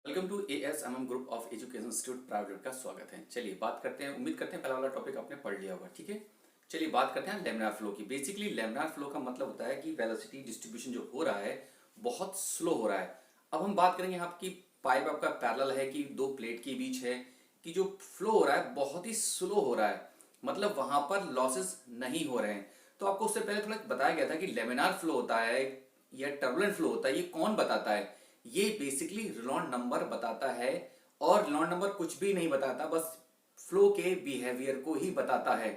Welcome to ASMM group of education institute private का स्वागत है। चलिए बात करते हैं, उम्मीद करते हैं पहला वाला टॉपिक आपने पढ़ लिया होगा। ठीक है, चलिए बात करते हैं लैमिनार फ्लो की। बेसिकली लैमिनार फ्लो का मतलब होता है कि वेलोसिटी डिस्ट्रीब्यूशन जो हो रहा है बहुत स्लो हो रहा है। अब हम बात करेंगे यहाँ की पाइप आपका पैरेलल है कि दो प्लेट के बीच है कि जो फ्लो हो रहा है बहुत ही स्लो हो रहा है, मतलब वहां पर लॉसेस नहीं हो रहे हैं। तो आपको उससे पहले थोड़ा बताया गया था कि लेमिनार फ्लो होता है या टर्बुलेंट फ्लो होता है, ये कौन बताता है? ये बेसिकली रेनॉल्ड नंबर बताता है। और रेनॉल्ड नंबर कुछ भी नहीं बताता, बस फ्लो के बिहेवियर को ही बताता है।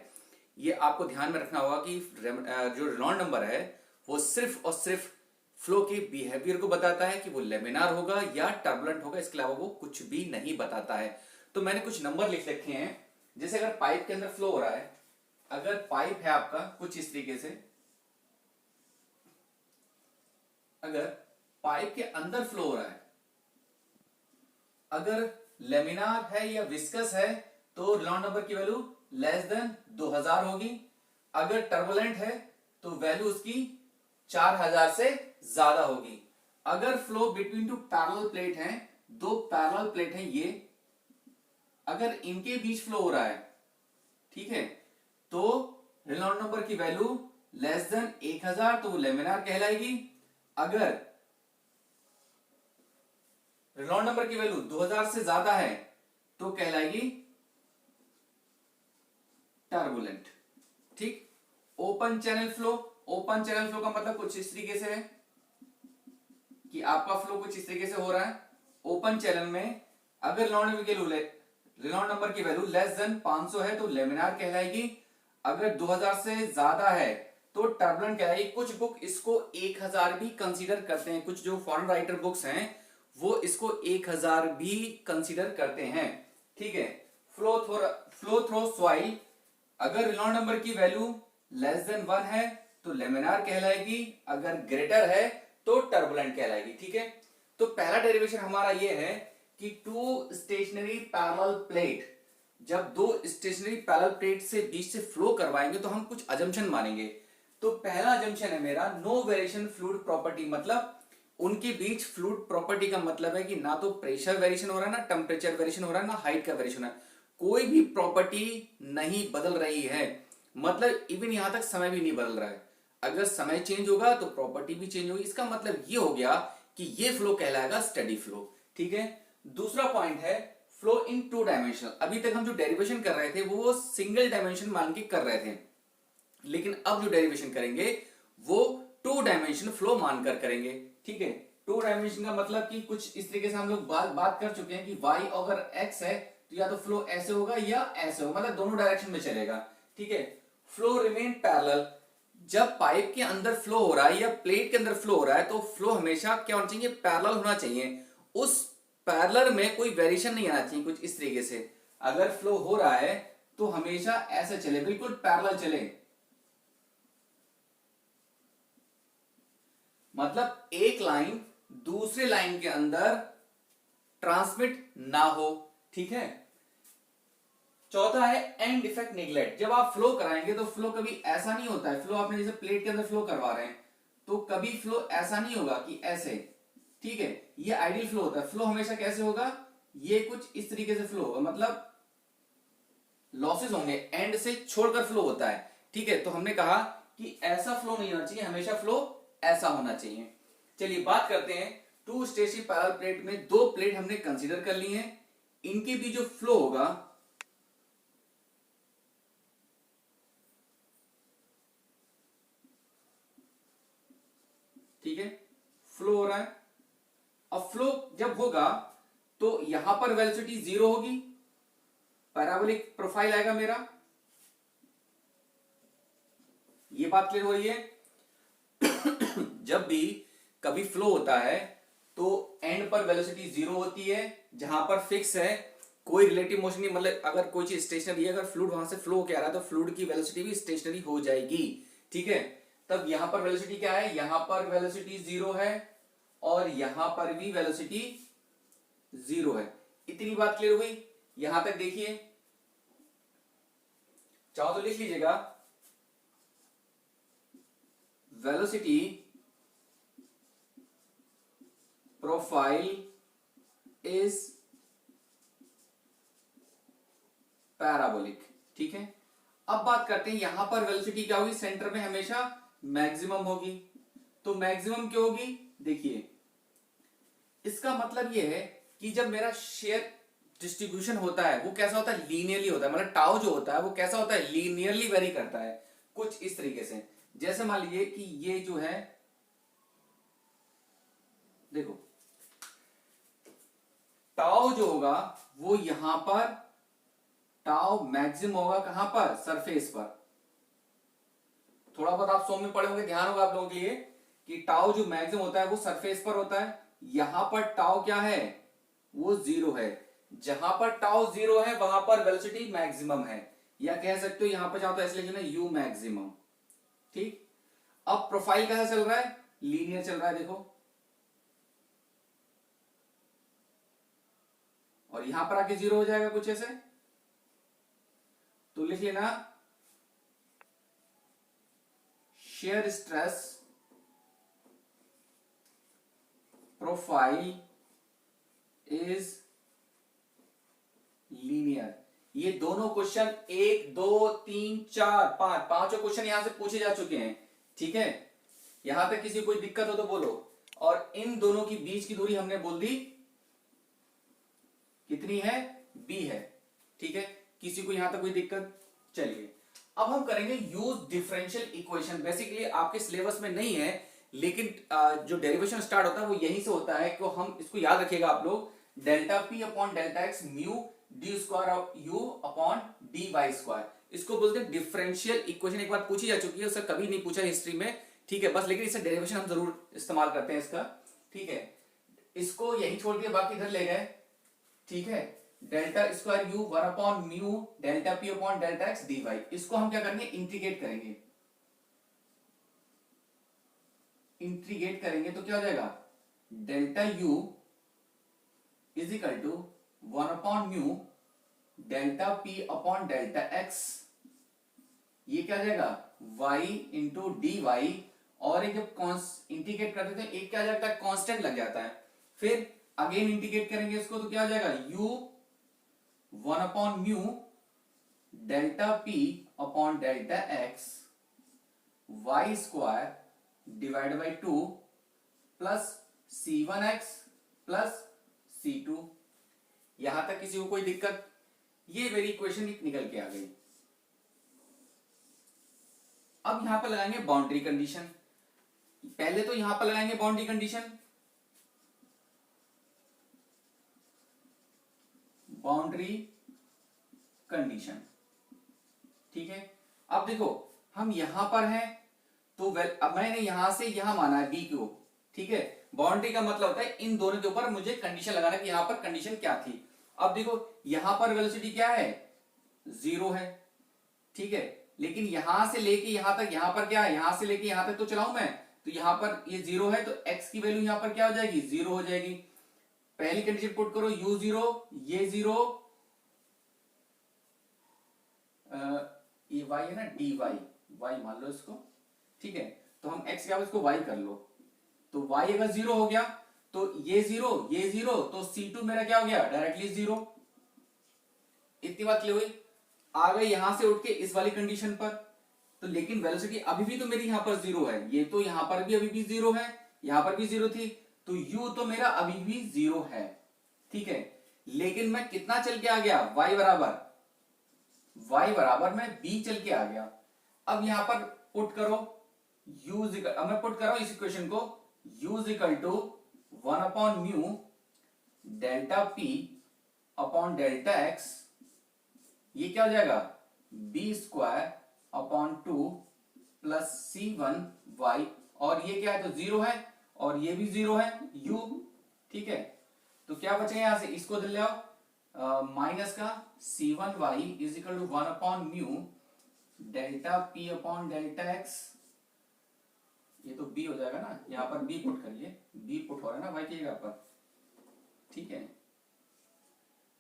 ये आपको ध्यान में रखना होगा कि जो रेनॉल्ड नंबर है वो सिर्फ और सिर्फ फ्लो के बिहेवियर को बताता है कि वो लेमिनार होगा या टर्बुलेंट होगा, इसके अलावा वो कुछ भी नहीं बताता है। तो मैंने कुछ नंबर लिख रखे हैं। जैसे अगर पाइप के अंदर फ्लो हो रहा है, अगर पाइप है आपका कुछ इस तरीके से, अगर पाइप के अंदर फ्लो हो रहा है, अगर लेमिनार है या विस्कस है तो रेनॉल्ड नंबर की वैल्यू लेस देन 2000 होगी। अगर टर्बुलेंट है तो वैल्यू उसकी 4000 से ज्यादा होगी। अगर flow between two parallel plate हैं, दो पैरेलल प्लेट हैं ये, अगर इनके बीच फ्लो हो रहा है, ठीक है, तो रेनॉल्ड नंबर की वैल्यू लेस देन 1000 तो वो लेमिनार कहलाएगी। अगर रेनॉल्ड नंबर की वैल्यू 2000 से ज्यादा है तो कहलाएगी टर्बुलेंट। ठीक, open channel flow, open channel flow का मतलब कुछ इस तरीके से है कि आपका फ्लो कुछ इस तरीके से हो रहा है। ओपन चैनल में अगर रेनॉल्ड नंबर की वैल्यू लेस देन 500 है तो लेमिनार कहलाएगी। अगर 2000 से ज्यादा है तो टर्बुलेंट कहलाएगी। कुछ बुक इसको 1000 भी कंसीडर करते हैं, कुछ जो फॉरेन राइटर बुक्स हैं वो इसको 1000 भी कंसीडर करते हैं। ठीक है, फ्लो थ्रो सॉइल, अगर रेनॉल्ड नंबर की वैल्यू लेस देन 1 है तो लेमिनार कहलाएगी, अगर ग्रेटर है तो टर्बुलेंट कहलाएगी। ठीक है, तो पहला डेरिवेशन हमारा ये है कि टू स्टेशनरी पैरेलल प्लेट, जब दो स्टेशनरी पैरेलल प्लेट से बीच से फ्लो करवाएंगे तो हम कुछ अजम्पशन मानेंगे। तो पहला अजम्पशन है मेरा नो वेरिएशन फ्लूइड प्रॉपर्टी, मतलब उनके बीच फ्लूइड प्रॉपर्टी का मतलब है कि ना तो प्रेशर वेरिएशन हो रहा है, ना टेम्परेचर वेरिएशन हो रहा है, ना हाइट का वेरिएशन है, कोई भी प्रॉपर्टी नहीं बदल रही है। मतलब इवन यहां तक समय भी नहीं बदल रहा है। अगर समय चेंज होगा तो प्रॉपर्टी भी चेंज होगी। इसका मतलब ये हो गया कि ये फ्लो कहलाएगा स्टेडी फ्लो। ठीक है, दूसरा पॉइंट है फ्लो इन टू डायमेंशन। अभी तक हम जो डेरिवेशन कर रहे थे वो सिंगल डायमेंशन मान के कर रहे थे, लेकिन अब जो डेरिवेशन करेंगे वो टू डायमेंशन फ्लो मानकर करेंगे। ठीक है, टू डायमेंशन का मतलब कि कुछ इस तरीके से हम लोग बात कर चुके हैं कि y अगर x है तो या तो फ्लो ऐसे होगा या ऐसे होगा, मतलब दोनों डायरेक्शन में चलेगा। ठीक है, फ्लो रिमेन पैरेलल, जब पाइप के अंदर फ्लो हो रहा है या प्लेट के अंदर फ्लो हो रहा है तो फ्लो हमेशा क्या होना चाहिए? पैरेलल होना चाहिए। उस पैरेलल में कोई वेरिएशन नहीं आना चाहिए। कुछ इस तरीके से अगर फ्लो हो रहा है तो हमेशा ऐसे चले, बिल्कुल पैरेलल चले, मतलब एक लाइन दूसरे लाइन के अंदर ट्रांसमिट ना हो। ठीक है, चौथा है एंड डिफेक्ट नेग्लेक्ट। जब आप फ्लो कराएंगे तो फ्लो कभी ऐसा नहीं होता है, फ्लो आपने जैसे प्लेट के अंदर फ्लो करवा रहे हैं तो कभी फ्लो ऐसा नहीं होगा कि ऐसे। ठीक है, ये आइडियल फ्लो होता है। फ्लो हमेशा कैसे होगा? ये कुछ इस तरीके से फ्लो होगा, मतलब लॉसेस होंगे, एंड से छोड़कर फ्लो होता है। ठीक है, तो हमने कहा कि ऐसा फ्लो नहीं होना चाहिए, हमेशा फ्लो ऐसा होना चाहिए। चलिए बात करते हैं टू स्टेशनरी पैरेलल प्लेट में दो प्लेट हमने कंसीडर कर ली हैं, इनके भी जो फ्लो होगा ठीक है, फ्लो हो रहा है। अब फ्लो जब होगा तो यहां पर वेलोसिटी 0 होगी, पैराबोलिक प्रोफाइल आएगा मेरा। ये बात क्लियर हो रही है? जब भी कभी फ्लो होता है तो एंड पर वेलोसिटी 0 होती है, जहां पर फिक्स है, कोई रिलेटिव मोशन नहीं, मतलब अगर कोई चीज स्टेशनरी है, अगर फ्लूइड वहां से फ्लो होकर आ रहा है तो फ्लूइड की वेलोसिटी भी स्टेशनरी हो जाएगी। ठीक है, तब यहां पर वेलोसिटी क्या है? यहां पर वेलोसिटी 0 है और यहां पर भी वेलोसिटी 0 है। इतनी बात क्लियर हो गई? यहां तक देखिए, चाहो तो लिख लीजिएगा, वेलोसिटी प्रोफाइल इज पैराबोलिक। ठीक है, अब बात करते हैं यहां पर वेलोसिटी क्या होगी, सेंटर में हमेशा मैक्सिमम होगी। तो मैक्सिमम क्यों होगी, देखिए इसका मतलब यह है कि जब मेरा शेयर डिस्ट्रीब्यूशन होता है वो कैसा होता है, लीनियरली होता है। मतलब टाउ जो होता है वो कैसा होता है, लीनियरली वेरी करता है। कुछ इस तरीके से, जैसे मान लीजिए कि ये जो है, देखो टाउ जो होगा वो यहां पर टाउ मैक्सिमम होगा, कहां पर, सरफेस पर। थोड़ा बहुत आप 100 में पढ़े होंगे, ध्यान होगा आप लोगों के लिए कि टाउ जो मैक्सिमम होता है वो सरफेस पर होता है। यहां पर टाउ क्या है, वो 0 है। जहां पर टाउ 0 है वहां पर वेलोसिटी मैक्सिमम है, या कह सकते हो यहां पर चाहो तो ऐसे लिखना यू मैक्सिमम। ठीक, अब प्रोफाइल कैसा चल रहा है, लीनियर चल रहा है, देखो। और यहां पर आके 0 हो जाएगा कुछ ऐसे, तो लिख लेना shear stress profile is linear. ये दोनों क्वेश्चन 1 2 3 4 5 पांचों क्वेश्चन यहां से पूछे जा चुके हैं। ठीक है, यहां तक किसी कोई दिक्कत हो तो बोलो। और इन दोनों की बीच की दूरी हमने बोल दी कितनी है, b है। ठीक है, किसी को यहां तक कोई दिक्कत, चलिए अब हम करेंगे यूज डिफरेंशियल इक्वेशन। बेसिकली आपके सिलेबस में नहीं है, लेकिन जो डेरिवेशन स्टार्ट होता है वो यहीं से होता है। तो हम इसको याद रखिएगा आप लोग, delta P upon delta x mu d square of u upon d y square, इसको बोलते हैं डिफरेंशियल इक्वेशन। एक बार पूछी जा चुकी है, उससे कभी नहीं पूछा हिस्ट्री में। ठीक है, बस लेकिन इससे डेरिवेशन हम जरूर इस्तेमाल करते हैं इसका। ठीक है, इसको यही छोड़ दिया, बाकी इधर ले गए। ठीक है, delta square u 1 upon mu delta P upon delta x d Y, इसको हम क्या करेंगे, इंटीग्रेट करेंगे। इंटीग्रेट करेंगे तो क्या हो जाएगा, delta u is equal to 1 upon mu delta P upon delta x, ये क्या हो जाएगा y इंटू डी वाई। और एक जब इंटीग्रेट करते थे एक क्या जाता है, कांस्टेंट लग जाता है। फिर अगेन इंटीग्रेट करेंगे इसको तो क्या हो जाएगा, u 1 upon mu delta P upon delta x y square divide by 2 plus c1x plus c2। यहां तक किसी को कोई दिक्कत, ये मेरी इक्वेशन निकल के आ गई। अब यहां पर लगाएंगे बाउंड्री कंडीशन। पहले तो यहां पर लगाएंगे बाउंड्री कंडीशन, बाउंड्री कंडीशन। ठीक है, अब देखो हम यहां पर हैं तो अब मैंने यहां से यहां माना है बी को। ठीक है, बाउंड्री का मतलब होता है इन दोनों के ऊपर मुझे कंडीशन लगाना कि यहां पर कंडीशन क्या थी। अब देखो यहां पर वेलोसिटी क्या है, 0 है। ठीक है, लेकिन यहां से लेके यहां तक, यहां पर क्या है, यहां से लेके यहां तक तो चलाऊं मैं, तो यहां पर ये 0 है तो x की वैल्यू यहां पर क्या हो जाएगी, 0 हो जाएगी। पहली कंडीशन पुट करो u 0, ये 0, ये y है ना, dy y मान लो इसको। ठीक है, तो हम x क्या इसको y कर लो, तो y अगर 0 हो गया तो ये 0 ये 0, तो c2 मेरा क्या हो गया, डायरेक्टली 0। इतनी बात क्लियर हुई। आ गए यहां से उठ के इस वाली कंडीशन पर, तो लेकिन वेलोसिटी अभी भी तो मेरी यहां पर 0 है, ये तो यहां पर भी अभी भी 0 है, यहां पर भी 0 थी, तो u तो मेरा अभी भी 0 है। ठीक है, लेकिन मैं कितना चल के आ गया, y बराबर मैं b चल के आ गया। अब यहां पर पुट करो अब मैं पुट कर रहा हूं इस इक्वेशन को, u is equal to 1 upon mu delta p upon delta x, ये क्या हो जाएगा, b square upon 2 plus c1y, और ये क्या है तो 0 है और ये भी 0 है u। ठीक है, तो क्या बचेगा यहां से, इसको ले आओ माइनस का c1y is equal to 1 upon mu delta p upon delta x, ये तो b हो जाएगा ना, यहां पर b पुट करिए, b पुट हो रहा है ना y की जगह पर। ठीक है,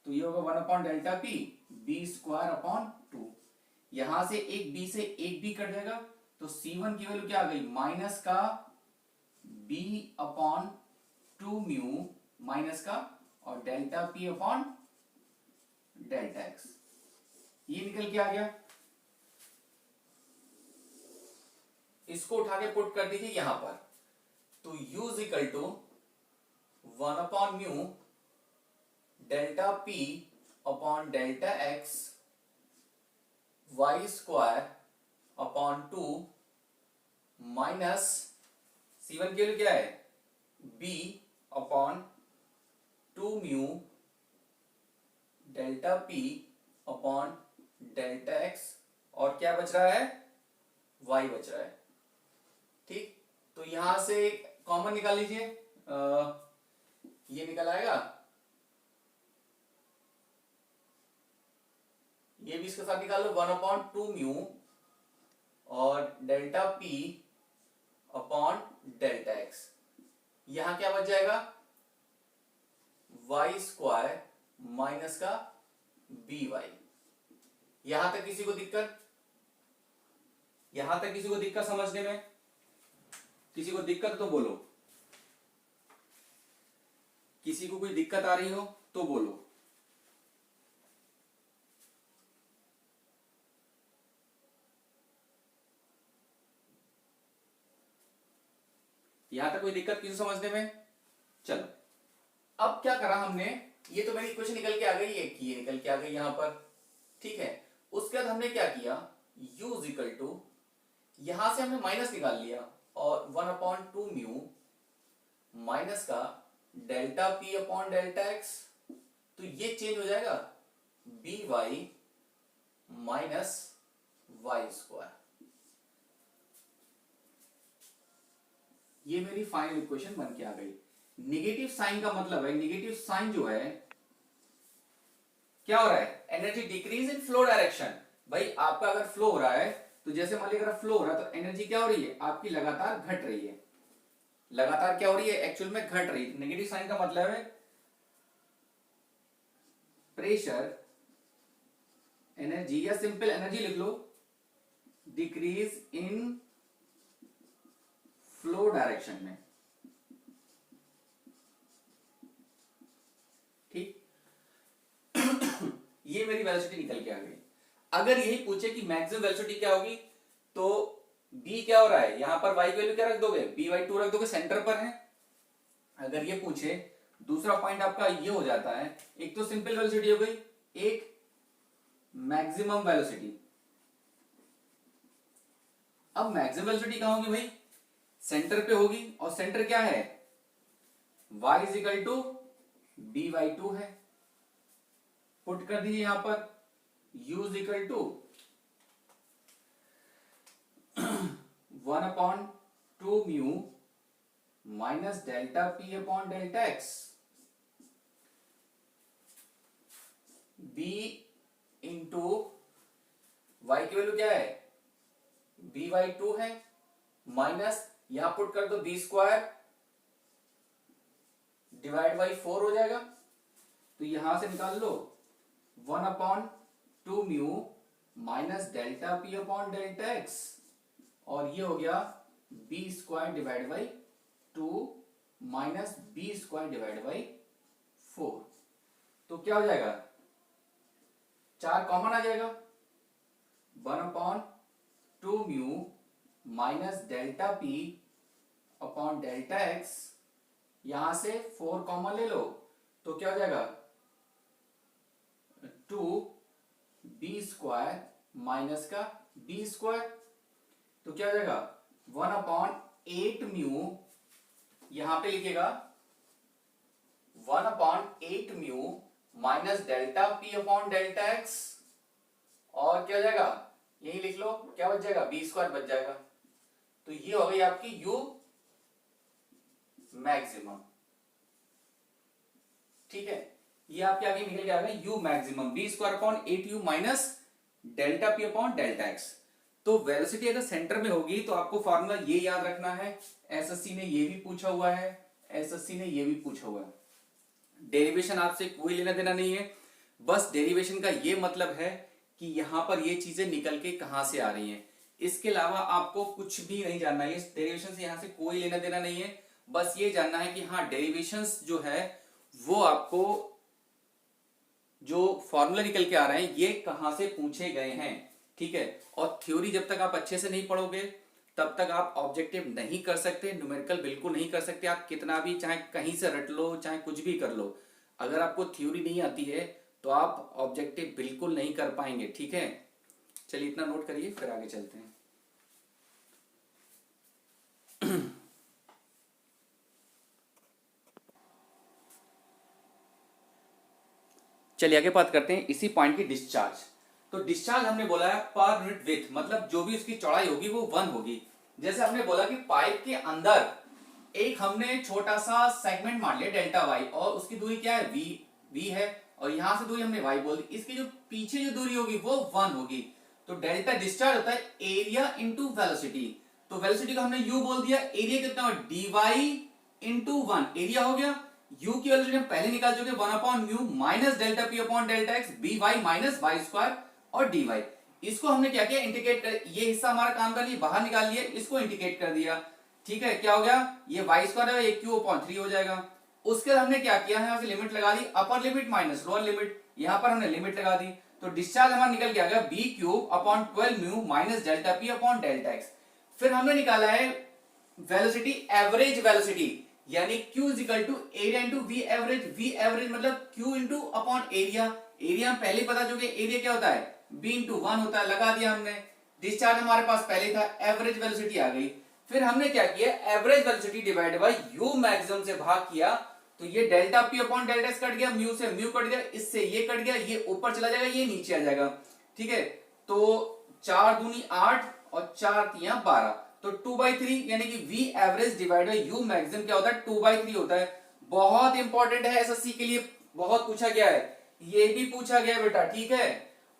तो ये होगा 1 upon delta p b square upon 2, यहां से एक b से एक b कट जाएगा, तो c1 की वैल्यू क्या आ गई, माइनस का b अपॉन 2 म्यू माइनस का, और delta P upon delta x, ये निकल के आ गया। इसको उठा के पुट कर दीजिए यहां पर, तो u is equal to 1 upon mu delta P upon delta x y square upon 2 minus C1 की वैल्यू क्या है b upon 2 mu delta p upon delta x, और क्या बच रहा है y बच रहा है। ठीक, तो यहां से कॉमन निकाल लीजिए, ये निकल आएगा, ये भी इसके साथ निकाल लो, 1 अपॉन 2 म्यू और delta p upon delta x, यहां क्या बच जाएगा y स्क्वायर माइनस का by। यहां तक किसी को दिक्कत, यहां तक किसी को दिक्कत समझने में, किसी को दिक्कत तो बोलो, किसी को कोई दिक्कत आ रही हो तो बोलो। यहां तक कोई दिक्कत किसी समझने में? चलो, अब क्या करा हमने, ये तो मेरी इक्वेशन निकल के आ गई, एक ये निकल के आ गई यहां पर, ठीक है। उसके बाद हमने क्या किया, u इज इक्वल टू, यहां से हमने माइनस निकाल लिया और 1 अपॉन 2 म्यू माइनस का delta p upon delta x, तो ये चेंज हो जाएगा by माइनस वाई स्क्वायर। ये मेरी फाइनल इक्वेशन बन के आ गई। निगेटिव साइन का मतलब है, निगेटिव साइन जो है क्या हो रहा है, energy decrease in flow direction. भाई आपका अगर फ्लो हो रहा है, तो जैसे मान लीजिए अगर फ्लो हो रहा है तो एनर्जी क्या हो रही है आपकी, लगातार घट रही है, लगातार क्या हो रही है एक्चुअल में घट रही है। नेगेटिव साइन का मतलब है प्रेशर एनर्जी, या सिंपल एनर्जी लिख लो, डिक्रीज इन फ्लो डायरेक्शन में। ठीक ये मेरी वेलोसिटी निकल के आ गई। अगर यही पूछे कि मैक्सिमम वेलोसिटी क्या होगी, तो b क्या हो रहा है, यहां पर y की वैल्यू क्या रख दोगे, by2 रख दोगे, सेंटर पर है। अगर ये पूछे, दूसरा पॉइंट आपका ये हो जाता है, एक तो सिंपल वेलोसिटी हो गई, एक मैक्सिमम वेलोसिटी। अब मैक्सिमम वेलोसिटी कहां होगी भाई, सेंटर पे होगी, और सेंटर क्या है y is equal to by2 है। पुट कर दीजिए यहां पर, u is equal to 1 upon 2 mu minus delta p upon delta x, b into y की वैल्यू क्या है by2 है, माइनस यहां पुट कर दो b स्क्वायर डिवाइड बाई 4 हो जाएगा, तो यहां से निकाल लो 1 upon 2 mu minus delta p upon delta x, और ये हो गया b square divide by 2 minus b square divide by 4। तो क्या हो जाएगा, 4 कॉमन आ जाएगा, 1 upon 2 mu minus delta p upon delta x, यहां से 4 कॉमन ले लो, तो क्या हो जाएगा 2b स्क्वायर माइनस का b स्क्वायर, तो क्या हो जाएगा 1 अपॉन 8 म्यू, यहां पे लिखेगा 1 upon 8 mu minus delta p upon delta x, और क्या हो जाएगा यही लिख लो, क्या बच जाएगा b स्क्वायर बच जाएगा। तो ये हो गई आपकी u मैक्सिमम। ठीक है, ये आपके आगे निकल के आ गया u maximum, b square upon 8u minus delta p upon delta x। तो वेलोसिटी अगर सेंटर में होगी तो आपको फॉर्मूला ये याद रखना है, एसएससी ने ये भी पूछा हुआ है, एसएससी ने ये भी पूछा हुआ है। डेरिवेशन आपसे कोई लेना देना नहीं है, बस डेरिवेशन का ये मतलब है कि यहां पर ये चीजें निकल के कहां से आ रही हैं, इसके अलावा आपको कुछ भी नहीं जानना है। इस डेरिवेशन से यहां से कोई लेना देना नहीं है, बस ये जानना है कि हाँ डेरिवेशंस जो है वो आपको जो फॉर्मूला निकल के आ रहे हैं ये कहां से पूछे गए हैं, ठीक है। और थ्योरी जब तक आप अच्छे से नहीं पढ़ोगे तब तक आप ऑब्जेक्टिव नहीं कर सकते, न्यूमेरिकल बिल्कुल नहीं कर सकते। आप कितना भी चाहे कहीं से रट लो, चाहे कुछ भी कर लो, अगर आपको थ्योरी नहीं आती है तो आप ऑब्जेक्टिव बिल्कुल नहीं कर पाएंगे, ठीक है। चलिए इतना नोट करिए, फिर आगे चलते हैं। चलिए आगे बात करते हैं इसी पॉइंट की, डिस्चार्ज। तो डिस्चार्ज हमने बोला है पर यूनिट विड्थ, मतलब जो भी उसकी चौड़ाई होगी वो 1 होगी। जैसे हमने बोला कि पाइप के अंदर एक हमने छोटा सा सेगमेंट मान लिया डेल्टा वाई, और उसकी दूरी क्या है, वी है, और यहां से दूरी हमने वाई बोल दी। इसकी जो पीछे जो दूरी होगी वो 1 होगी। तो डेल्टा डिस्चार्ज होता है एरिया इंटू वेलोसिटी। तो वेलोसिटी को हमने यू बोल दिया, एरिया कितना हो, डी वाई इंटू 1, एरिया हो गया। u की वेलोसिटी हम पहले निकाल चुके, 1/μ minus delta P upon delta X, B Y minus Y square और डी वाई। इसको हमने क्या किया, इंटीग्रेट कर, ये हिस्सा हमारा काम का नहीं, बाहर निकाल लिए, इसको इंटीग्रेट कर दिया, ठीक है। क्या हो गया, ये वाई स्क्वायर है, ये क्यू अपॉन 3 हो जाएगा। उसके बाद हमने क्या किया है, यहां से लिमिट लगा दी, upper limit minus lower limit, यहां पर हमने लिमिट लगा दी। तो डिस्चार्ज हमारा निकल के आ गया B cube upon 12μ minus delta P upon delta X. फिर हमने निकाला है वेलोसिटी, एवरेज वेलोसिटी, यानी Q is equal to area into V average. V average मतलब Q into upon area. Area हम पहले पता चुके, एरिया क्या होता है, B इंटू 1 होता है, लगा दिया हमने। डिस्चार्ज हमारे पास पहले था, एवरेज वेलोसिटी आ गई। फिर हमने क्या किया, average velocity divide by U maximum से भाग किया, तो ये delta P upon delta x cut गया, म्यू से म्यू कट गया, इससे ये कट गया, ये ऊपर चला जाएगा, ये नीचे आ जाएगा, ठीक है। तो 4 दूनी 8 और 4 तियां 12, तो 2/3 यानी कि V average divide by U maximum क्या होता है, 2/3 होता है। बहुत इंपॉर्टेंट है एसएससी के लिए, बहुत पूछा गया है, ये भी पूछा गया है बेटा, ठीक है।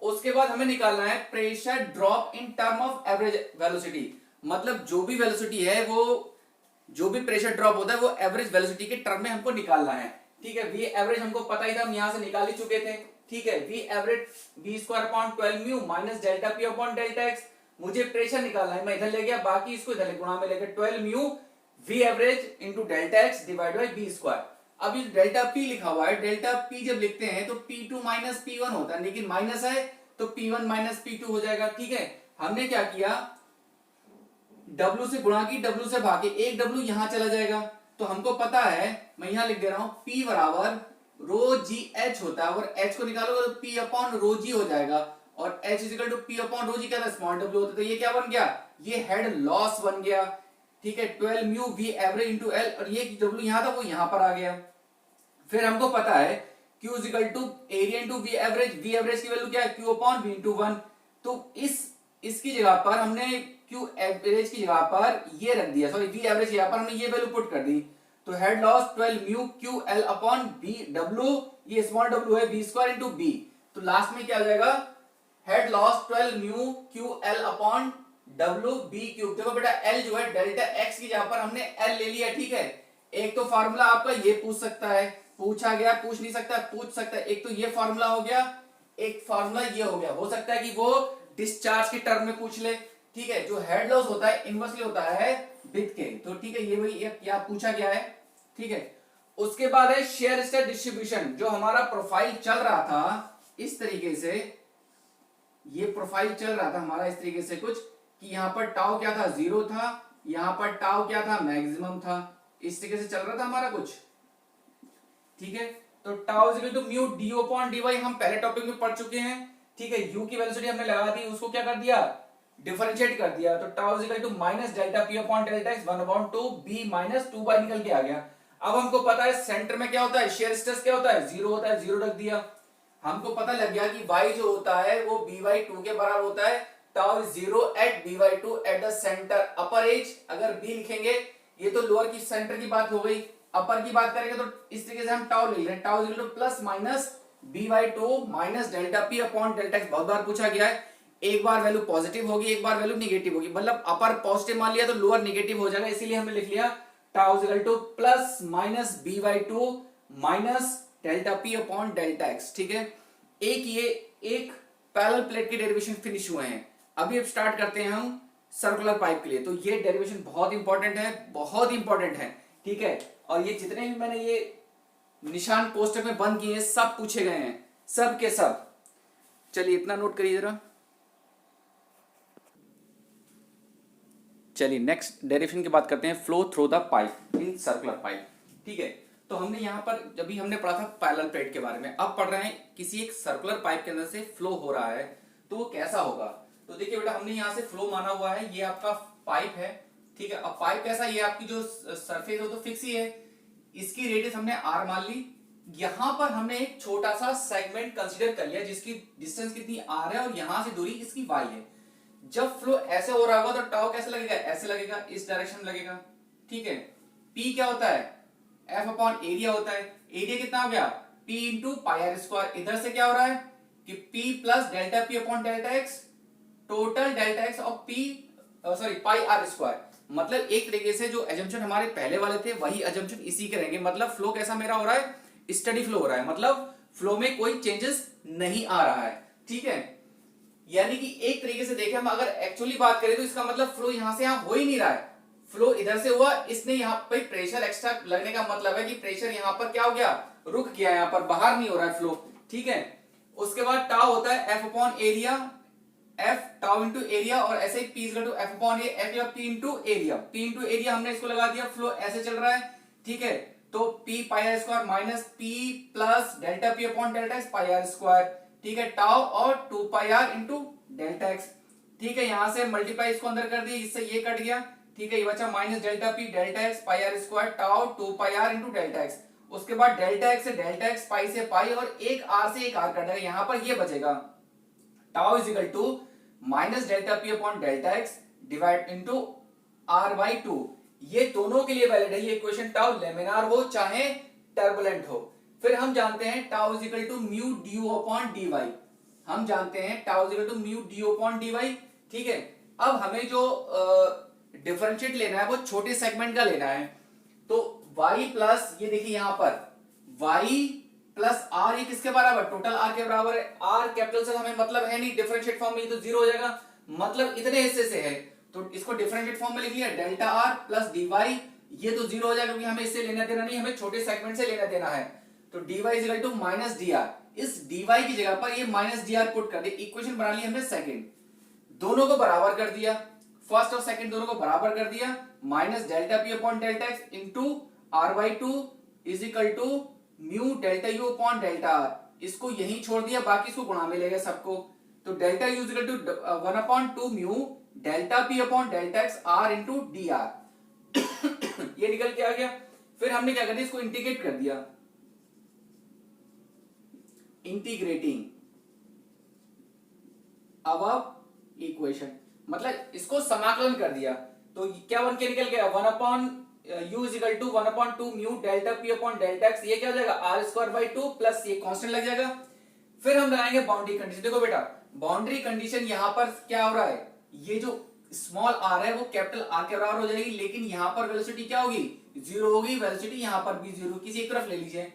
उसके बाद हमें निकालना है pressure drop in term of average velocity, मतलब जो भी वेलोसिटी है वो, जो भी प्रेशर ड्रॉप होता है वो एवरेज वेलोसिटी के टर्म में हमको निकालना है, ठीक है। V एवरेज हमको पता ही था, हम यहां से निकाल ही चुके थे, ठीक है। V average V square upon 12μ minus delta P upon delta X. मुझे प्रेशर निकालना है, मैं इधर ले गया, बाकी इसको इधर गुणा में लेकर 12μ V average into delta x divide by b square. अब ये डेल्टा P लिखा हुआ है, डेल्टा P जब लिखते हैं तो P2 माइनस P1 होता है, लेकिन माइनस है तो P1 माइनस P2 हो जाएगा, ठीक है। हमने क्या किया, W से गुणा की, W से भागे, एक W यहां चला जाएगा, तो हमको पता है, मैं यहां लिख दे रहा हूं, P बराबर रो जी एच होता है, और H को निकालोगे तो P अपॉन रो जी हो जाएगा, और H is equal to P upon rho G क्या था, स्मॉल w होता है। तो ये क्या बन गया, ये हेड लॉस बन गया, ठीक है। 12μ V एवरेज इंटू L, और ये W यहां था वो यहां पर आ गया। फिर हमको पता है Q is equal to area into V average, V average की वैल्यू क्या है, Q अपॉन V इंटू 1। तो इसकी जगह पर हमने Q एवरेज की जगह पर ये रख दिया, सॉरी V एवरेज की जगह पर हमने ये वैल्यू पुट कर दी। तो head loss 12μ QL upon B W, ये स्मॉल w है, V स्क्वायर इंटू B। तो लास्ट में क्या आ जाएगा, head loss 12μ QL upon W B cube. देखो बेटा L जो है डेल्टा X की जगह पर हमने L ले लिया, ठीक है। एक तो फार्मूला आपका ये पूछ सकता है, पूछा गया, पूछ नहीं सकता, पूछ सकता है। एक तो ये फार्मूला हो गया, एक फार्मूला ये हो गया, हो सकता है कि वो डिस्चार्ज के टर्म में पूछ ले, ठीक है। जो हेड लॉस होता है इनवर्सली होता है विथ के, तो ठीक है, ये वही क्या पूछा गया है, ठीक है। उसके बाद है शेयर स्टेट डिस्ट्रीब्यूशन। जो हमारा प्रोफाइल चल रहा था इस तरीके से, ये प्रोफाइल चल रहा था हमारा इस तरीके से कुछ, कि यहां पर टाउ क्या था, 0 था, यहां पर टाउ क्या था, मैक्सिमम था, इस तरीके से चल रहा था हमारा कुछ, ठीक है। तो tau is equal to mu d upon d y, हम पहले टॉपिक में पढ़ चुके हैं, ठीक है। यू की वेलोसिटी हमने लगा दी, उसको क्या कर दिया, डिफरेंशिएट कर दिया। तो tau is equal to minus delta P upon delta x 1/2 b minus 2 by निकल के आ गया। अब हमको पता है सेंटर में क्या होता है, शेयर स्ट्रेस क्या होता है, 0 होता है, 0 रख दिया। हमको पता लग गया कि y जो होता है वो b/2 के बराबर होता है, tau is 0 at b/2 at the centre upper edge. अगर b लिखेंगे, ये तो लोअर की सेंटर की बात हो गई, अपर की बात करेंगे तो इस तरीके से हम टाउ ले लें, tau is equal two plus minus b/2 minus delta p upon delta x। बहुत बार पूछा गया है, एक बार वैल्यू पॉजिटिव होगी, एक बार वैल्यू नेगेटिव होगी, मतलब अपर पॉजिटिव मान लिया तो लोअर नेगेटिव हो जाएगा, इसीलिए हमने लिख लिया tau is equal two plus minus b/2 minus delta p upon delta x, ठीक है। एक पैरेलल प्लेट के डेरिवेशन फिनिश हुए हैं। अभी अब स्टार्ट करते हैं हम सर्कुलर पाइप के लिए। तो ये डेरिवेशन बहुत इंपॉर्टेंट है, बहुत इंपॉर्टेंट है, ठीक है। और ये जितने भी मैंने ये निशान कोष्टक में बंद किए हैं, सब पूछे गए हैं, सब के सब। चलिए इतना नोट करिए जरा। चलिए नेक्स्ट डेरिवेशन की बात करते हैं, flow through the pipe in circular pipe. ठीक है, तो हमने यहाँ पर जब भी हमने पढ़ा था पैरेलल प्लेट के बारे में, अब पढ़ रहे हैं किसी एक सर्कुलर पाइप के अंदर से फ्लो हो रहा है तो वो कैसा होगा। तो देखिए बेटा, हमने यहाँ से फ्लो माना हुआ है, ये आपका पाइप है। ठीक है, अब पाइप कैसा, ये आपकी जो सरफेस हो तो फिक्स ही है, इसकी रेडियस हमने आर मान ली। यहां पर हमने एक छोटा सा सेगमेंट कंसीडर कर लिया जिसकी डिस्टेंस कितनी आर है और यहां से दूरी इसकी वाई है। जब फ्लो ऐसे हो रहा होगा तो टाउ कैसे लगेगा, ऐसे लगेगा, इस डायरेक्शन में लगेगा। ठीक है, पी क्या होता है, एफ अपॉन एरिया होता है। एरिया कितना हो गया, p into pi r square. इधर से क्या हो रहा है कि p plus delta P upon delta x, total delta x of p sorry pi r square. मतलब एक तरीके से जो एजम्पशन हमारे पहले वाले थे वही एजम्पशन इसी के रहेंगे। मतलब फ्लो कैसा मेरा हो रहा है, स्टडी फ्लो हो रहा है, मतलब फ्लो में कोई चेंजेस नहीं आ रहा है। ठीक है, यानी कि एक तरीके से देखें हम अगर एक्चुअली बात करें तो इसका मतलब फ्लो यहां से यहां हो ही नहीं रहा है, फ्लो इधर से हुआ, इसने यहां पे प्रेशर एक्स्ट्रा लगने का मतलब है कि प्रेशर यहां पर क्या हो गया, रुक गया, यहां पर बाहर नहीं हो रहा है फ्लो। ठीक है, उसके बाद टाउ होता है F upon area, F tau into area, और ऐसे ही P equal to F upon F या P into area. P into area हमने इसको लगा दिया, फ्लो ऐसे चल रहा है। ठीक है, तो p pi r square minus p plus delta P upon delta x pi r square. ठीक है, टाउ और 2 pi r into delta x. ठीक है, यहां से मल्टीप्लाई इसको अंदर कर दिया, इससे ये कट गया। ठीक है, ये बचा minus delta p delta x pi r square tau 2 pi r into delta x. उसके बाद डेल्टा एक्स से डेल्टा एक्स, पाई से पाई, और एक आर से एक आर कट जाएगा, यहां पर ये बचेगा tau is equal to minus delta P upon delta x divide into r by 2। ये दोनों के लिए वैलिड है ये इक्वेशन, टाउ लेमिनार हो चाहे टर्बुलेंट हो। फिर हम जानते हैं tau is equal to mu d upon d y, हम जानते हैं tau is equal to mu d upon d y. ठीक है, अब हमें जो डिफरेंशिएट लेना है वो छोटे सेगमेंट का लेना है। तो y प्लस, ये देखिए यहां पर y प्लस आर, ये किसके बराबर, टोटल आर के बराबर है। आर कैपिटल से हमें मतलब है नहीं, डिफरेंशिएट फॉर्म में ये तो जीरो हो जाएगा, मतलब इतने हिस्से से है, तो इसको डिफरेंशिएट फॉर्म में लिख लिया, delta r plus d y, ये तो जीरो हो जाएगा क्योंकि हमें इससे लेना देना नहीं, हमें छोटे सेगमेंट से लेना देना है। तो dy is equal to minus d r, इस dy की जगह पर ये माइनस डी आर पुट कर दिया, इक्वेशन बना ली हमने सेकंड, दोनों को बराबर कर दिया, फर्स्ट और सेकंड दोनों को बराबर कर दिया, minus delta P upon delta x into r by 2 is equal to mu delta u upon delta r, इसको यहीं छोड़ दिया, बाकी इसको गुणा में ले गए सबको। तो delta u is equal to 1 upon 2 mu delta P upon delta x r into d r ये निकल के आ गया। फिर हमने क्या कर दिया, इसको इंटीग्रेट कर दिया, इंटीग्रेटिंग अबव इक्वेशन, मतलब इसको समाकलन कर दिया, तो क्या बन के निकल गया, 1 upon u is equal to 1 upon 2 mu delta p upon delta x, ये क्या हो जाएगा r स्क्वायर बाई 2 प्लस ये कांस्टेंट लग जाएगा। फिर हम लगाएंगे बाउंड्री कंडीशन। देखो बेटा, बाउंड्री कंडीशन यहां पर क्या हो रहा है, ये जो स्मॉल r है वो कैपिटल R के बराबर हो जाएगी, लेकिन यहां पर वेलोसिटी क्या होगी, जीरो होगी, वेलोसिटी यहां पर भी जीरो, किसी एक तरफ ले लीजिए।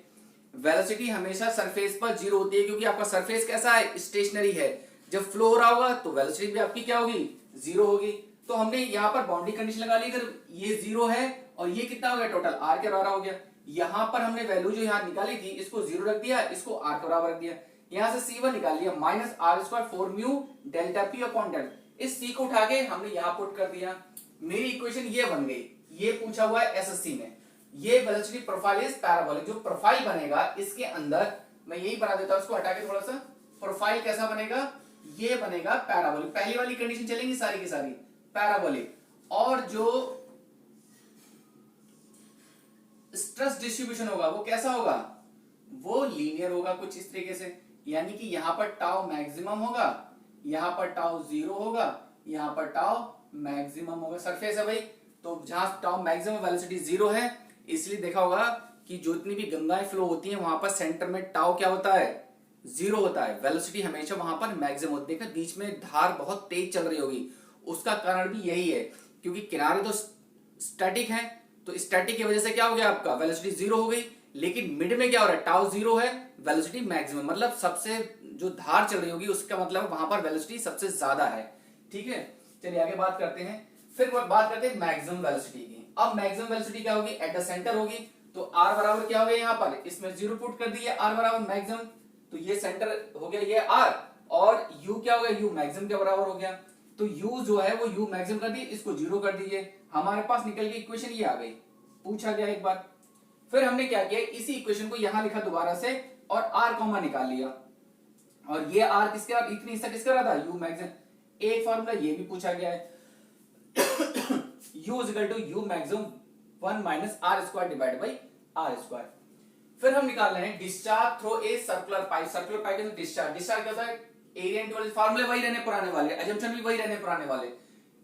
वेलोसिटी हमेशा सरफेस पर जीरो होती है क्योंकि आपका सरफेस कैसा है, स्टेशनरी है। जब फ्लो हो रहा होगा तो वेलोसिटी भी आपकी क्या होगी, जीरो होगी। तो हमने यहाँ पर बाउंड्री कंडीशन लगा ली, अगर ये जीरो है और ये कितना हो गया, टोटल r के बराबर हो गया। यहाँ पर हमने वैल्यू जो यहाँ निकाली थी इसको जीरो रख दिया, इसको r के बराबर रख दिया, यहाँ से C1 निकाल लिया, minus r square 4 mu delta P upon delta, इस C को उठा के हमने यहाँ पुट कर दिया, मेरी इक्वेशन ये बन गई। ये पूछा हुआ है एसएससी में, ये वेलोसिटी प्रोफाइल इज पैराबोलिक, जो प्रोफाइल बनेगा इसके अंदर, मैं यही बना देता हूं, इसको हटा के थोड़ा सा, प्रोफाइल कैसा बनेगा, ये बनेगा पैराबोलिक। पहली वाली कंडीशन चलेंगी सारी की सारी पैराबोलिक, और जो स्ट्रेस डिस्ट्रीब्यूशन होगा वो कैसा होगा, वो लीनियर होगा कुछ इस तरीके से, यानी कि यहां पर टाउ मैक्सिमम होगा, यहां पर टाउ जीरो होगा, यहां पर टाउ मैक्सिमम होगा। सरफेस है भाई, तो जहां टाउ मैक्सिमम वेलोसिटी जीरो है, इसलिए देखा होगा कि जितनी भी गंगाएं फ्लो होती हैं वहां पर सेंटर में टाउ क्या होता है, जीरो होता है, वेलोसिटी हमेशा वहां पर मैक्सिमम होती है। देखा बीच में धार बहुत तेज चल रही होगी, उसका कारण भी यही है क्योंकि किनारे तो स्टैटिक है, तो स्टैटिक की वजह से क्या हो गया, आपका वेलोसिटी जीरो हो गई, लेकिन मिड में क्या हो रहा है, टाउ जीरो है, वेलोसिटी मैक्सिमम, मतलब सबसे जो धार चल रही होगी उसका मतलब वहां पर वेलोसिटी सबसे ज्यादा है। ठीक है, चलिए आगे बात करते हैं। फिर बात करते हैं मैक्सिमम वेलोसिटी की। अब मैक्सिमम वेलोसिटी क्या होगी, एट द सेंटर होगी, तो आर बराबर क्या हो गया यहाँ पर, इसमें 0 पुट कर दिए, आर बराबर मैक्सिमम, तो ये सेंटर हो गया ये आर, और यू क्या हो गया, यू मैक्सिमम के बराबर हो गया। तो यू जो है वो यू मैक्सिमम कर दिए, इसको 0 कर दीजिए, हमारे पास निकल के इक्वेशन ये आ गई, पूछा गया एक बार। फिर हमने क्या किया, इसी इक्वेशन को यहां लिखा दोबारा से और आर कॉमन निकाल लिया, और ये आर किसके रहा, इतनी हिस्सा किसका रहा था, यू मैक्सिमम। एक फॉर्मूला ये भी पूछा गया है u equal to u maximum 1 minus r square divide by r square. फिर हम निकाल रहे हैं discharge through a circular pipe, circular pipe के डिस्चार्ज, डिस्चार्ज क्या होता है, एरिया इनटू वेलोसिटी, फार्मूले वही रहने पुराने वाले, अजम्पशन भी वही रहने पुराने वाले,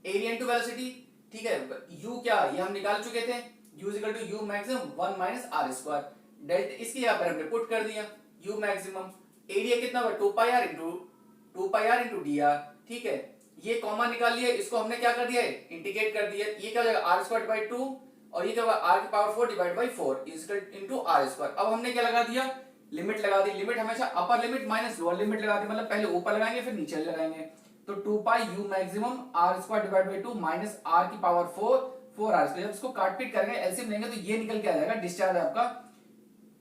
एरिया इनटू वेलोसिटी, ठीक है। u क्या, ये हम निकाल चुके थे, u equal to u maximum 1 minus r square, delta इसकी यहां पर हमने पुट कर दिया, u मैक्सिमम, एरिया कितना हुआ 2 pi r into d are, ठीक है। ये कॉमन निकाल लिया, इसको हमने क्या कर दिया है, इंटीग्रेट कर दिया, ये क्या हो जाएगा आर स्क्वायर बाई 2, और ये क्या होगा आर की power 4 divide by 4 into r square. अब हमने क्या लगा दिया, लिमिट लगा दी, लिमिट हमेशा अपर लिमिट माइनस लोअर लिमिट लगा दी, मतलब पहले ऊपर लगाएंगे फिर नीचे लगाएंगे, तो 2 pi U maximum R square divide by 2 minus R की पावर 4 आर स्क्वायर। जब इसको काट पीट करेंगे एलसीएम लेंगे तो ये निकल के आ जाएगा, डिस्चार्ज आपका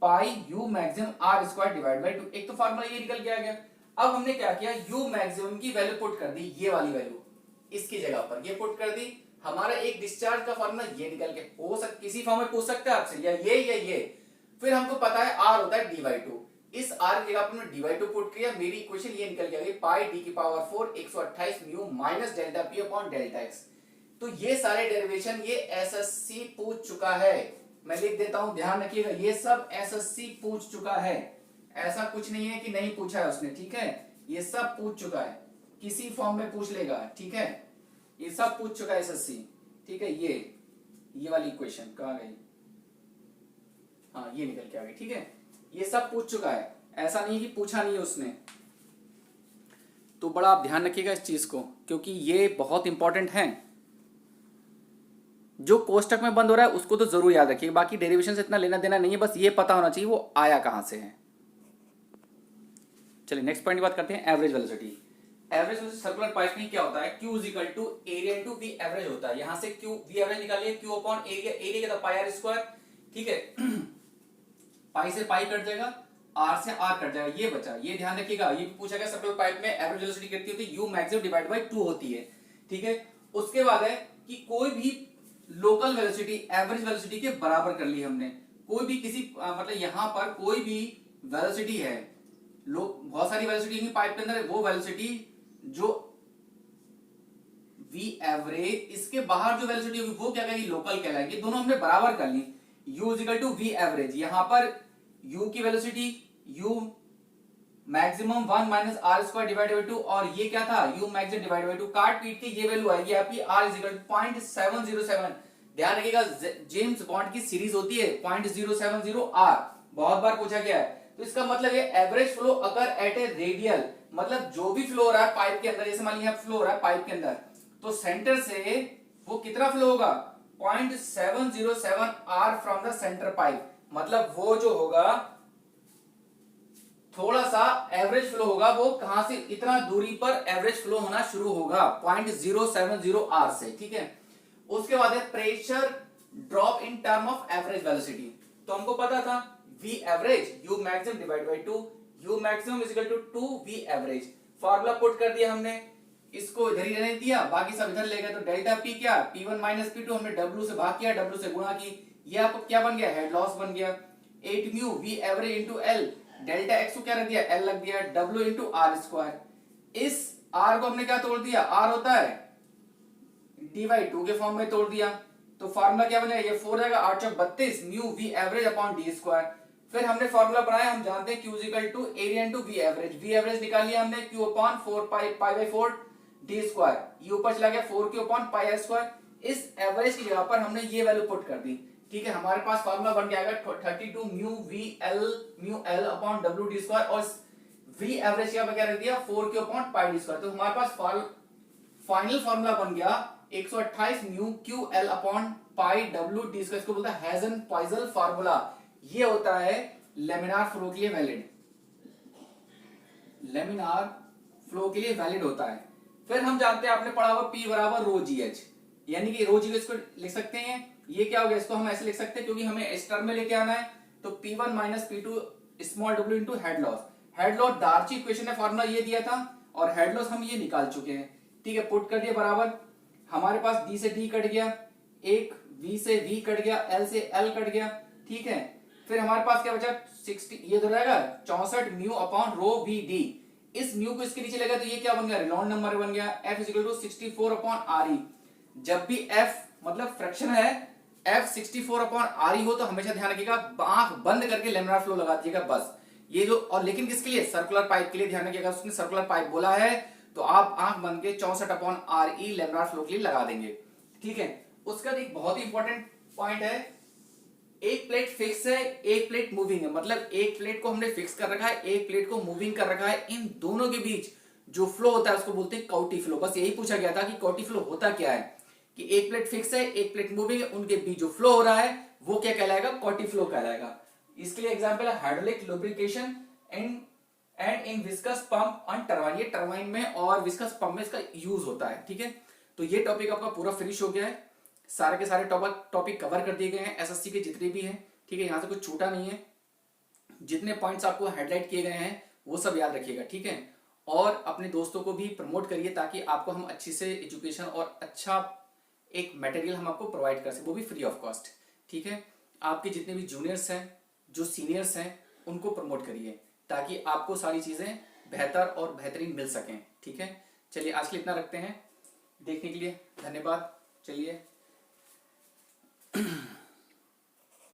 pi U maximum R square divide by 2, एक तो फार्मूला ये निकल के आ गया। अब हमने क्या किया, यू मैक्सिमम की वैल्यू पुट कर दी, ये वाली वैल्यू इसकी जगह पर ये पुट कर दी, हमारा एक डिस्चार्ज का फार्मूला ये निकल के हो सकता, किसी फॉर्म में पूछ सकते हैं आपसे, या ये। फिर हमको पता है आर होता है डी बाई 2, इस आर की जगह पर मैं डी बाई 2 पुट किया, मेरी इक्वेशन ये निकल के आ गई पाई डी की power 4 128 mu minus delta P upon delta x. तो ये सारे डेरिवेशन ये एसएससी पूछ चुका है, मैं लिख देता हूं, ध्यान रखिएगा, ये सब एसएससी पूछ चुका है, ऐसा कुछ नहीं है कि नहीं पूछा है उसने, ठीक है, ये सब पूछ चुका है, किसी फॉर्म में पूछ लेगा, ठीक है, ये सब पूछ चुका है एसएससी, ठीक है। ये वाली इक्वेशन कहां गई, हाँ ये निकल के आ गई, ठीक है, ये सब पूछ चुका है, ऐसा नहीं कि पूछा नहीं है उसने। तो बड़ा आप ध्यान रखिएगा इस चीज को, क्योंकि ये बहुत इंपॉर्टेंट है, जो कोष्टक में बंद हो रहा है उसको तो जरूर याद रखिएगा, बाकी डेरिवेशन से इतना लेना देना नहीं है, बस ये पता होना चाहिए वो आया कहां से है। चलिए नेक्स्ट पॉइंट की बात करते हैं, average velocity. Average velocity circular pipe में क्या होता है, Q is equal to area into v average होता है, यहां से Q वी एवरेज निकालिए, Q अपॉन एरिया, एरिया का पाई आर स्क्वायर, ठीक है पाई से पाई कट जाएगा, आर से आर कट जाएगा, ये बचा, ये ध्यान रखिएगा, ये पूछा गया सर्कुलर पाइप में एवरेज वेलोसिटी कितनी होती है, यू मैक्सिमम डिवाइड बाय 2 होती है, ठीक है। उसके बाद है कि कोई भी लोकल वेलोसिटी एवरेज वेलोसिटी के बराबर कर ली हमने, कोई भी किसी मतलब यहां पर कोई भी वेलोसिटी है, बहुत सारी वेलोसिटी पाइप के अंदर, वो वेलोसिटी जो वी एवरेज, इसके बाहर जो वेलोसिटी होगी वो क्या कहेगी, लोकल कहलाएगी, दोनों हमने बराबर कर ली, u is equal to v average, यहां पर u की velocity u maximum 1 minus r square divide by 2, और ये क्या था u मैक्सिमम डिवाइड बाई 2, काट पीट के ये वैल्यू आएगी आपकी r इज इक्वल टू 0.707। ध्यान रखिएगा जेम्स बॉन्ड की सीरीज होती है 0.070 r, बहुत बार पूछा गया है। तो इसका मतलब ये एवरेज फ्लो अगर एट ए रेडियल, मतलब जो भी फ्लो हो रहा है पाइप के अंदर, जैसे मान लीजिए फ्लो हो रहा है पाइप के अंदर, तो सेंटर से वो कितना फ्लो होगा 0.707 r from the centre pipe, मतलब वो जो होगा थोड़ा सा एवरेज फ्लो होगा, वो कहां से इतना दूरी पर एवरेज फ्लो होना शुरू होगा 0.070 r से, ठीक है। उसके बाद है pressure drop in term of average velocity, तो हमको पता था V average U maximum divide by 2, U maximum is equal to 2 V average, formula put कर दिया हमने, इसको इधर ही रहने दिया, बाकी सब इधर ले गए, तो डेल्टा P क्या P1 माइनस P2 हमने W से भाग किया, W से गुणा की, ये आपको क्या बन गया, हेड लॉस बन गया, 8 mu V average into L, delta X को क्या रख दिया L लग दिया, W इनटू R स्क्वायर, इस R को हमने क्या तोड़ दिया, R होता है D बाई 2 के फॉर्म में तोड़ दिया, तो फार्मूला क्या बन जाएगा, ये 4 जाएगा 8 चौक 32 mu V average upon D square. फिर हमने फार्मूला बनाया, हम जानते हैं Q is equal to area into V average, V average निकाल लिया हमने Q upon 4 pi by 4 D square, ये ऊपर चला गया 4 Q upon pi R square, इस एवरेज की जगह पर हमने ये वैल्यू पुट कर दी, ठीक है। हमारे पास फार्मूला बन गया 32 mu L upon W D square, और V एवरेज क्या रख दिया 4 Q अपॉन पाई D स्क्वायर, तो हमारे पास फाइनल फार्मूला बन गया 128 mu Q L upon pi W D square, इसको बोलता है हेजन-पॉइसल फार्मूला, ये होता है लेमिनार फ्लो के लिए वैलिड, लेमिनार फ्लो के लिए वैलिड होता है। फिर हम जानते हैं, आपने पढ़ा हुआ P बराबर रो GH, यानी कि रो 0 इसको लिख सकते हैं, ये क्या हो गया, इसको हम ऐसे लिख सकते हैं क्योंकि हमें इस टर्म में लेके आना है, तो P1 minus P2 small w into head loss. Head loss Darcy equation है, फॉर्मूला ये दिया था, और हेड लॉस हम ये निकाल चुके हैं। ठीक है, पुट कर दिया बराबर, हमारे पास D से D कट गया, एक V से V कट गया, L से L कट गया। ठीक है, फिर हमारे पास क्या बचा 60, ये तो रहेगा 64 mu upon rho v d. इस म्यू को इसके नीचे लगा तो ये क्या बन गया, रेनॉल्ड नंबर बन गया। F is equal to 64 upon r e. जब भी F मतलब फ्रैक्शन है, F 64 अपॉन आर ई हो तो हमेशा ध्यान रखिएगा आंख बंद करके लेमिनार फ्लो लगा दीजिएगा बस। ये जो, और लेकिन किसके लिए, सर्कुलर पाइप के लिए ध्यान रखिएगा, उसने सर्कुलर पाइप बोला है तो आप आंख बंद के 64 अपॉन आर ई लेमिनार फ्लो के लिए लगा देंगे। ठीक है, उसका एक बहुत ही इंपॉर्टेंट पॉइंट है, एक प्लेट फिक्स है, एक प्लेट मूविंग है, मतलब एक प्लेट को हमने फिक्स कर रखा है, एक प्लेट को मूविंग कर रखा है, इन दोनों के बीच जो फ्लो होता है उसको बोलते हैं कॉटी फ्लो। बस यही पूछा गया था कि कॉटी फ्लो होता क्या है, कि एक प्लेट फिक्स है, एक प्लेट मूविंग है, उनके बीच जो फ्लो हो रहा है वो क्या कहलाएगा, कॉटी फ्लो कहलाएगा। इसके लिए एग्जांपल है hydraulic lubrication and in viscous pump on turbine. ये टरबाइन में और विस्कस पंप में इसका यूज होता है। ठीक है, तो ये टॉपिक आपका पूरा फिनिश हो गया है, सारे के सारे टॉपिक कवर कर दिए गए हैं, एसएससी के जितने भी हैं। ठीक है, यहां से कुछ छूटा नहीं है, जितने पॉइंट्स आपको हाईलाइट किए गए हैं वो सब याद रखिएगा। ठीक है, और अपने दोस्तों को भी प्रमोट करिए ताकि आपको हम अच्छी से एजुकेशन और अच्छा एक मटेरियल हम आपको प्रोवाइड कर सकें, वो भी फ्री ऑफ कॉस्ट। ठीक है, आपके जितने भी जूनियर्स हैं, जो सीनियर्स हैं, उनको प्रमोट करिए ताकि आपको सारी चीजें बेहतर और बेहतरीन मिल सकें। ठीक है, चलिए आज के लिए इतना रखते हैं, देखने के लिए धन्यवाद। चलिए